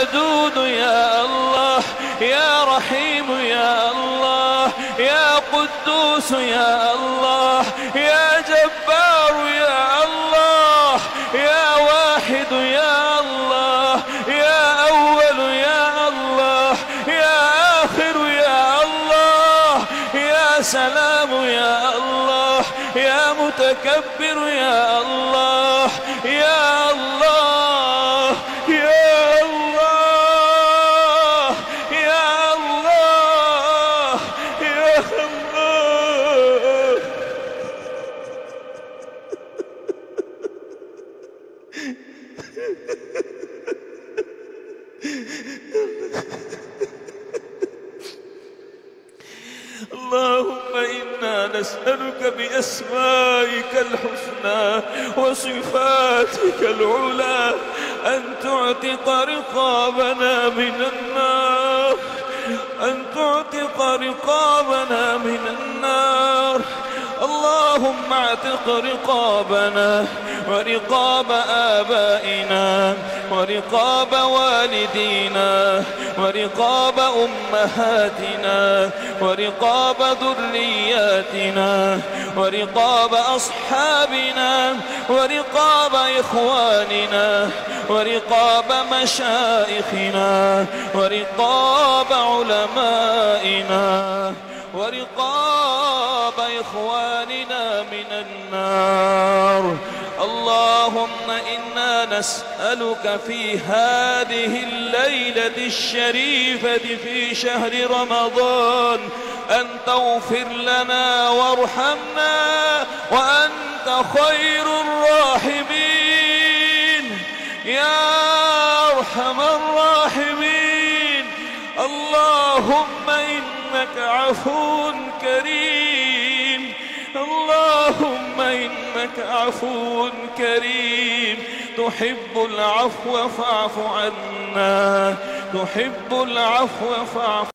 ودود يا الله، يا رحيم يا الله، يا قدوس يا الله، يا جبار يا الله، يا واحد يا الله، يا أول يا الله، يا آخر يا الله، يا سلام يا الله، يا متكبر يا الله، يا الله، يا الله، يا الله، يا الله. اللهم إنا نسألك بأسمائك الحسنى وصفاتك العلى أن تعتق رقابنا من النار، أن تعتق رقابنا من النار. اللهم اعتق رقابنا ورقاب آبائنا ورقاب والدينا ورقاب أمهاتنا ورقاب ذرياتنا ورقاب أصحابنا ورقاب إخواننا ورقاب مشايخنا ورقاب علمائنا ورقاب إخواننا من النار. اللهم إنا نسألك في هذه الليلة الشريفة في شهر رمضان أن تغفر لنا وارحمنا وأنت خير الراحمين يا أرحم الراحمين. اللهم إنك عفو كريم، اللهم إنك عفو كريم تحب العفو فاعف عنا، تحب العفو فاعف